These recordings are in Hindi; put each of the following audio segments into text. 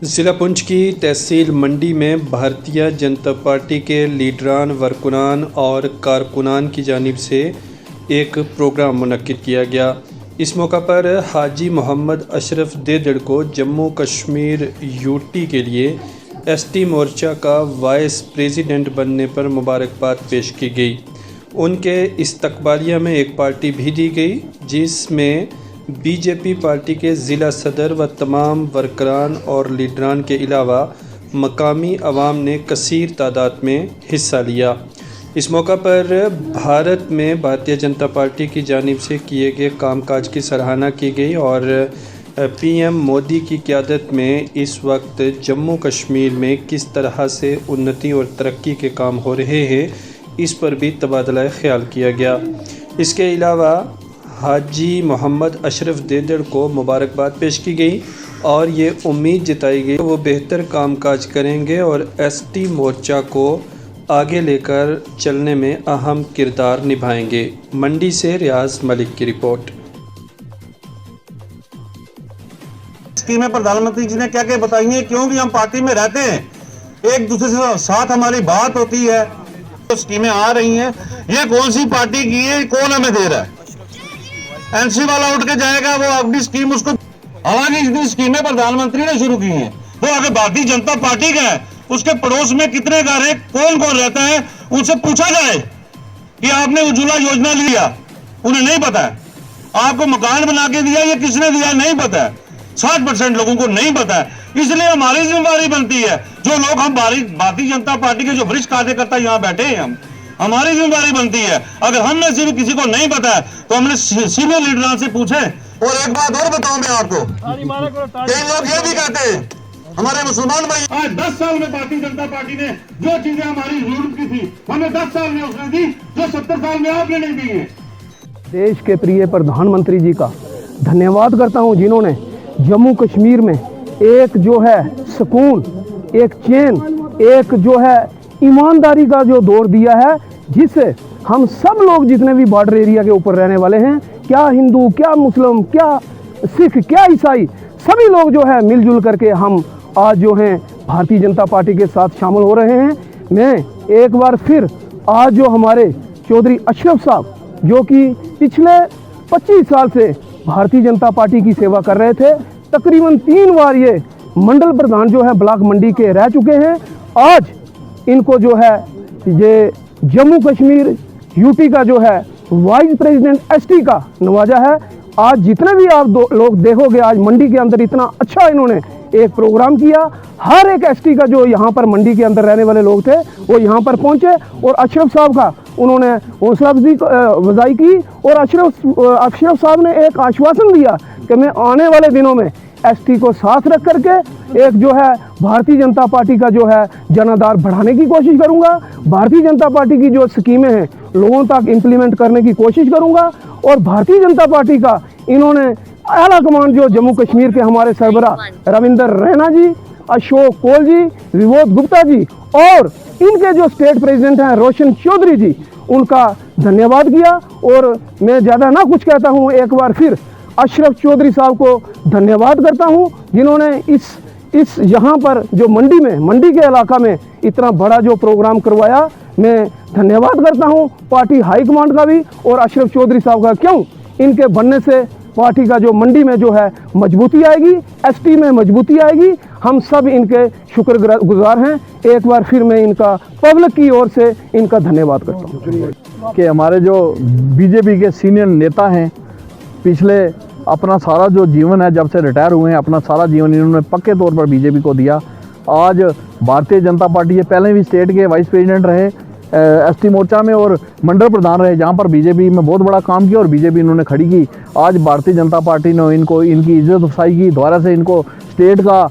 ज़िला पुंछ की तहसील मंडी में भारतीय जनता पार्टी के लीडरान, वरकुरान और कारकुनान की जानिब से एक प्रोग्राम मुनक्किद किया गया। इस मौका पर हाजी मोहम्मद अशरफ देदड़ को जम्मू कश्मीर यूटी के लिए एसटी मोर्चा का वाइस प्रेसिडेंट बनने पर मुबारकबाद पेश की गई। उनके इस्तकबालिया में एक पार्टी भी दी गई, जिसमें बीजेपी पार्टी के ज़िला सदर व तमाम वर्करान और लीडरान के अलावा मकामी अवाम ने कसीर तादाद में हिस्सा लिया। इस मौका पर भारत में भारतीय जनता पार्टी की जानिब से किए गए कामकाज की सराहना की गई और पीएम मोदी की क़यादत में इस वक्त जम्मू कश्मीर में किस तरह से उन्नति और तरक्की के काम हो रहे हैं, इस पर भी तबादला ख्याल किया गया। इसके अलावा हाजी मोहम्मद अशरफ देदड़ को मुबारकबाद पेश की गई और ये उम्मीद जताई गई वो बेहतर कामकाज करेंगे और एसटी मोर्चा को आगे लेकर चलने में अहम किरदार निभाएंगे। मंडी से रियाज मलिक की रिपोर्ट। स्कीमें प्रधानमंत्री जी ने क्या क्या बताई हैं, क्योंकि हम पार्टी में रहते हैं, एक दूसरे से साथ हमारी बात होती है। तो स्कीमें आ रही हैं, ये कौन सी पार्टी की है, कौन हमें दे रहा है? एनसी वाला उठ के जाएगा, वो अपनी स्कीम उसको हमारी इतनी स्कीमें प्रधानमंत्री ने शुरू की हैं। वो अगर भारतीय जनता पार्टी का है, उसके पड़ोस में कितने घर है, कौन कौन रहता है, उनसे पूछा जाए कि आपने उज्ज्वला योजना लिया, उन्हें नहीं पता है। आपको मकान बना के दिया, ये किसने दिया नहीं पता है। 60% लोगों को नहीं पता है। इसलिए हमारी जिम्मेदारी बनती है, जो लोग हम भारतीय जनता पार्टी के जो वरिष्ठ कार्यकर्ता यहाँ बैठे हैं, हमारी जिम्मेदारी बनती है। अगर हम में से भी किसी को नहीं पता है तो हमने सीनियर लीडर से पूछे। और एक बात और बताऊं मैं आपको, कई लोग ये भी कहते हैं हमारे मुसलमान भाई, आज 10 साल में भारतीय जनता पार्टी ने जो चीजें हमारी जरूरत की थी, हमें 10 साल में उसने दी, जो 70 साल में आपने नहीं दी है। देश के प्रिय प्रधानमंत्री जी का धन्यवाद करता हूं, जिन्होंने जम्मू कश्मीर में एक जो है सुकून, एक चैन, एक जो है ईमानदारी का जो दौर दिया है, जिससे हम सब लोग जितने भी बॉर्डर एरिया के ऊपर रहने वाले हैं, क्या हिंदू, क्या मुस्लिम, क्या सिख, क्या ईसाई, सभी लोग जो है मिलजुल करके हम आज जो हैं भारतीय जनता पार्टी के साथ शामिल हो रहे हैं। मैं एक बार फिर आज जो हमारे चौधरी अशरफ साहब, जो कि पिछले 25 साल से भारतीय जनता पार्टी की सेवा कर रहे थे, तकरीबन 3 बार ये मंडल प्रधान जो है ब्लॉक मंडी के रह चुके हैं, आज इनको जो है ये जम्मू कश्मीर यूटी का जो है वाइस प्रेसिडेंट एसटी का नवाजा है। आज जितने भी आप लोग देखोगे, आज मंडी के अंदर इतना अच्छा इन्होंने एक प्रोग्राम किया। हर एक एसटी का जो यहाँ पर मंडी के अंदर रहने वाले लोग थे, वो यहाँ पर पहुँचे और अशरफ साहब का उन्होंने हौसला अफजाई की और अशरफ साहब ने एक आश्वासन दिया कि मैं आने वाले दिनों में एसटी को साथ रख करके एक जो है भारतीय जनता पार्टी का जो है जनाधार बढ़ाने की कोशिश करूंगा। भारतीय जनता पार्टी की जो स्कीमें हैं लोगों तक इम्प्लीमेंट करने की कोशिश करूंगा। और भारतीय जनता पार्टी का इन्होंने आला कमान जो जम्मू कश्मीर के हमारे सरबरा रविंदर रैना जी, अशोक कोल जी, विबोध गुप्ता जी और इनके जो स्टेट प्रेसिडेंट हैं रोशन चौधरी जी, उनका धन्यवाद किया। और मैं ज़्यादा ना कुछ कहता हूँ, एक बार फिर अशरफ चौधरी साहब को धन्यवाद करता हूँ, जिन्होंने इस यहाँ पर जो मंडी के इलाका में इतना बड़ा जो प्रोग्राम करवाया। मैं धन्यवाद करता हूँ पार्टी हाईकमांड का भी और अशरफ चौधरी साहब का। क्यों, इनके बनने से पार्टी का जो मंडी में जो है मजबूती आएगी, एसटी में मजबूती आएगी। हम सब इनके शुक्रगुजार हैं। एक बार फिर मैं इनका पब्लिक की ओर से इनका धन्यवाद करता हूँ। कि हमारे जो बीजेपी के सीनियर नेता हैं, पिछले अपना सारा जो जीवन है, जब से रिटायर हुए हैं, अपना सारा जीवन इन्होंने पक्के तौर पर बीजेपी को दिया। आज भारतीय जनता पार्टी के पहले भी स्टेट के वाइस प्रेसिडेंट रहे एसटी मोर्चा में और मंडल प्रधान रहे, जहां पर बीजेपी में बहुत बड़ा काम किया और बीजेपी इन्होंने खड़ी की। आज भारतीय जनता पार्टी ने इनको इनकी इज्जत अफसाई की, दोबारा से इनको स्टेट का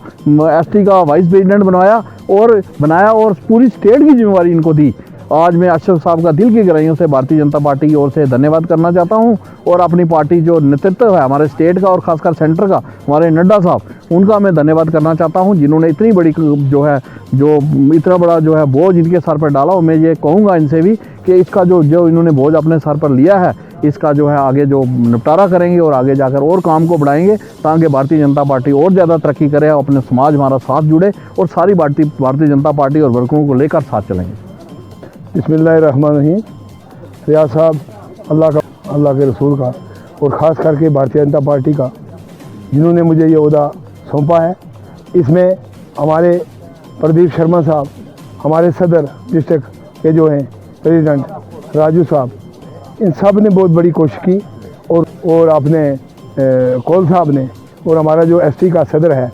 एसटी का वाइस प्रेसिडेंट बनाया और पूरी स्टेट की जिम्मेवारी इनको दी। आज मैं अशरफ साहब का दिल की गहराइयों से भारतीय जनता पार्टी की ओर से धन्यवाद करना चाहता हूं और अपनी पार्टी जो नेतृत्व है हमारे स्टेट का और खासकर सेंटर का, हमारे नड्डा साहब, उनका मैं धन्यवाद करना चाहता हूं, जिन्होंने इतनी बड़ी इतना बड़ा बोझ इनके सर पर डाला। और मैं ये कहूँगा इनसे भी कि इसका जो इन्होंने बोझ अपने सर पर लिया है, इसका जो है आगे जो निपटारा करेंगे और आगे जाकर और काम को बढ़ाएंगे ताकि भारतीय जनता पार्टी और ज़्यादा तरक्की करे, अपने समाज हमारा साथ जुड़े और सारी भारतीय जनता पार्टी और वर्करों को लेकर साथ चलेंगे। बिस्मिल्लाहिर्रहमानिर्रहीम। रियाज साहब, अल्लाह के रसूल का और ख़ास करके भारतीय जनता पार्टी का जिन्होंने मुझे ये ओहदा सौंपा है, इसमें हमारे प्रदीप शर्मा साहब, हमारे सदर डिस्ट्रिक्ट के जो हैं प्रेसिडेंट राजू साहब, इन सब ने बहुत बड़ी कोशिश की और आपने कौल साहब ने और हमारा जो एसटी का सदर है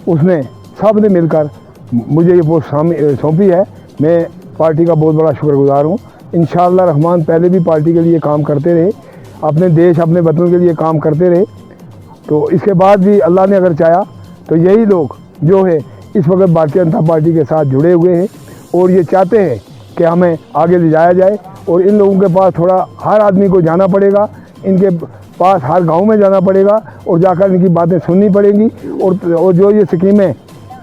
उसने सब ने मिलकर मुझे ये पोस्ट सौंपी है। मैं पार्टी का बहुत बड़ा शुक्रगुजार हूँ। इंशाअल्लाह रहमान पहले भी पार्टी के लिए काम करते रहे, अपने देश अपने वतन के लिए काम करते रहे, तो इसके बाद भी अल्लाह ने अगर चाहा तो यही लोग जो है इस वक्त भारतीय जनता पार्टी के साथ जुड़े हुए हैं और ये चाहते हैं कि हमें आगे ले जाया जाए। और इन लोगों के पास थोड़ा हर आदमी को जाना पड़ेगा, इनके पास हर गांव में जाना पड़ेगा और जाकर इनकी बातें सुननी पड़ेंगी। और जो ये स्कीमें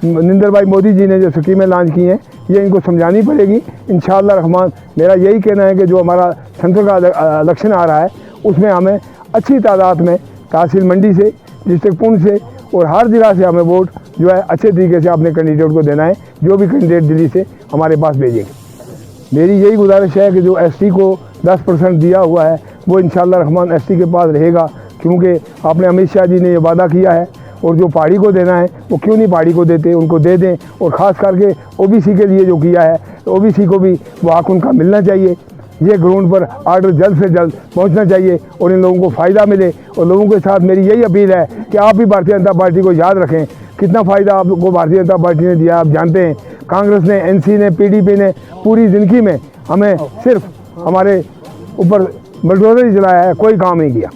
नरेंद्र भाई मोदी जी ने जो स्कीमें लॉन्च की हैं ये इनको समझानी पड़ेगी। इंशाअल्लाह रहमान मेरा यही कहना है कि जो हमारा सेंट्रल का इलेक्शन आ रहा है उसमें हमें अच्छी तादाद में तहसील मंडी से, डिस्ट्रिक्ट पुंछ से और हर जिला से हमें वोट जो है अच्छे तरीके से अपने कैंडिडेट को देना है, जो भी कैंडिडेट दिल्ली से हमारे पास भेजेंगे। मेरी यही गुजारिश है कि जो एसटी को 10% दिया हुआ है वो इंशाअल्लाह रहमान एसटी के पास रहेगा, क्योंकि आपने अमित शाह जी ने ये वादा किया है। और जो पहाड़ी को देना है वो क्यों नहीं पहाड़ी को देते, उनको दे दें। और ख़ास करके ओबीसी के लिए जो किया है ओबीसी को भी वो हक उनका मिलना चाहिए। ये ग्राउंड पर आर्डर जल्द से जल्द पहुंचना चाहिए और इन लोगों को फ़ायदा मिले। और लोगों के साथ मेरी यही अपील है कि आप भी भारतीय जनता पार्टी को याद रखें, कितना फ़ायदा आपको भारतीय जनता पार्टी ने दिया। आप जानते हैं कांग्रेस ने, एनसी ने, पीडीपी ने पूरी ज़िंदगी में हमें सिर्फ हमारे ऊपर बुलडोज़र ही चलाया है, कोई काम नहीं किया।